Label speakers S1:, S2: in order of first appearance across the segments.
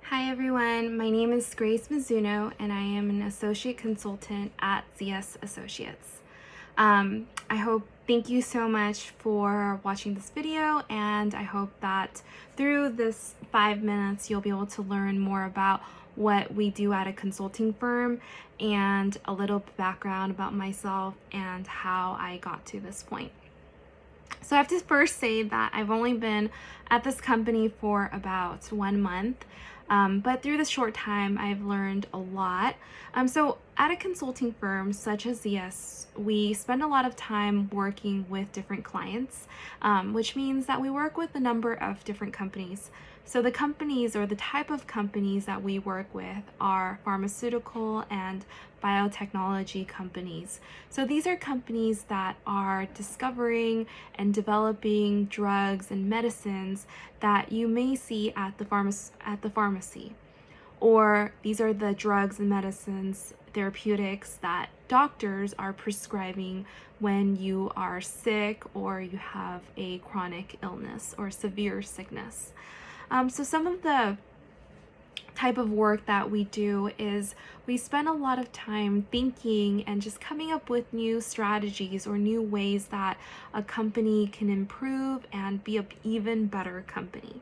S1: Hi everyone, my name is Grace Mizuno and I am an associate consultant at JASoCal. Thank you so much for watching this video, and I hope that through this 5 minutes you'll be able to learn more about what we do at a consulting firm and a little background about myself and how I got to this point. So I have to first say that I've only been at this company for about 1 month, but through this short time, I've learned a lot. So at a consulting firm such as ZS, we spend a lot of time working with different clients, which means that we work with a number of different companies. So the companies or the type of companies that we work with are pharmaceutical and biotechnology companies. So these are companies that are discovering and developing drugs and medicines that you may see at the pharmacy. Or these are the drugs and medicines, therapeutics that doctors are prescribing when you are sick or you have a chronic illness or severe sickness. So some of the type of work that we do is we spend a lot of time thinking and just coming up with new strategies or new ways that a company can improve and be an even better company.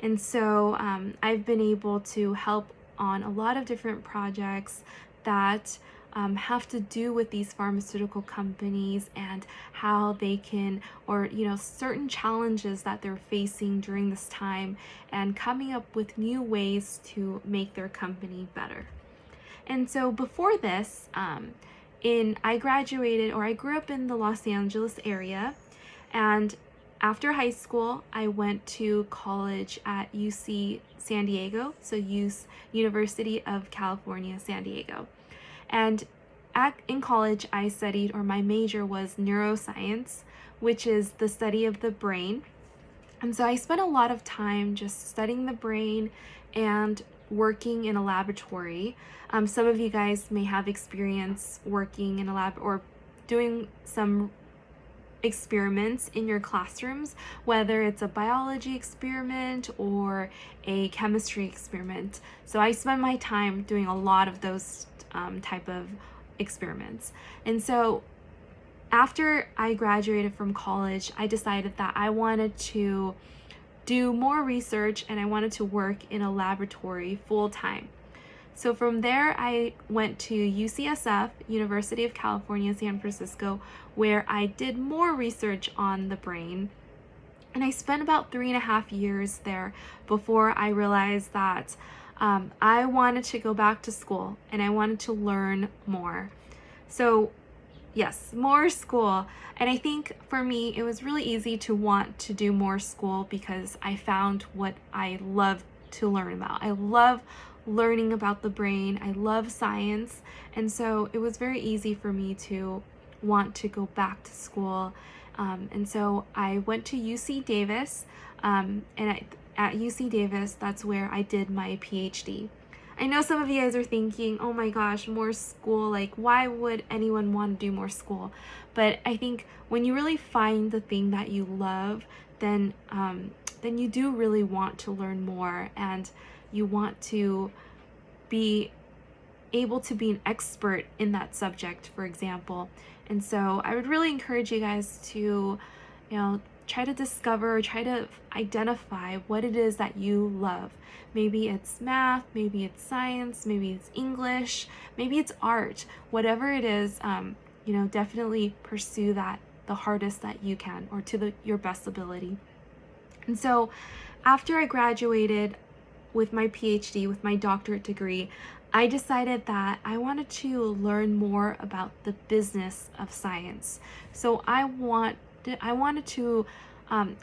S1: And so I've been able to help on a lot of different projects that have to do with these pharmaceutical companies and how they can, or certain challenges that they're facing during this time, and coming up with new ways to make their company better. And so before this, I grew up in the Los Angeles area, and after high school, I went to college at UC San Diego, so University of California, San Diego. And in college, I studied, or my major was neuroscience, which is the study of the brain. And so I spent a lot of time just studying the brain and working in a laboratory. Some of you guys may have experience working in a lab or doing some experiments in your classrooms, whether it's a biology experiment or a chemistry experiment. So I spend my time doing a lot of those type of experiments. And so after I graduated from college, I decided that I wanted to do more research and I wanted to work in a laboratory full time. So from there, I went to UCSF, University of California, San Francisco, where I did more research on the brain. And I spent about 3.5 years there before I realized that I wanted to go back to school and I wanted to learn more. So yes, more school. And I think for me, it was really easy to want to do more school because I found what I love to learn about. I love learning about the brain. I love science. And so it was very easy for me to want to go back to school. And so I went to UC Davis, at UC Davis, that's where I did my PhD. I know some of you guys are thinking, oh my gosh, more school, like why would anyone want to do more school? But I think when you really find the thing that you love, then you do really want to learn more, and you want to be able to be an expert in that subject, for example. And so I would really encourage you guys to, try to discover, try to identify what it is that you love. Maybe it's math, maybe it's science, maybe it's English, maybe it's art. Whatever it is, definitely pursue that the hardest that you can, or to your best ability. And so after I graduated with my PhD, with my doctorate degree, I decided that I wanted to learn more about the business of science. So I wanted to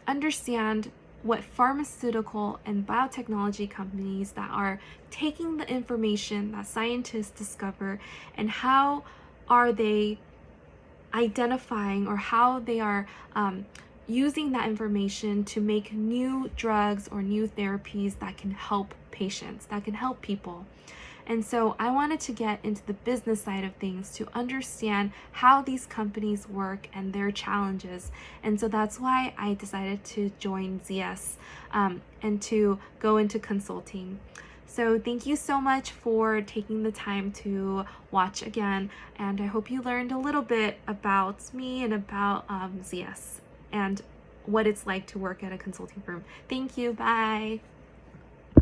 S1: understand what pharmaceutical and biotechnology companies that are taking the information that scientists discover, and how are they identifying, or how they are using that information to make new drugs or new therapies that can help patients, that can help people. And so I wanted to get into the business side of things to understand how these companies work and their challenges. And so that's why I decided to join ZS and to go into consulting. So thank you so much for taking the time to watch again, and I hope you learned a little bit about me and about ZS and what it's like to work at a consulting firm. Thank you. Bye.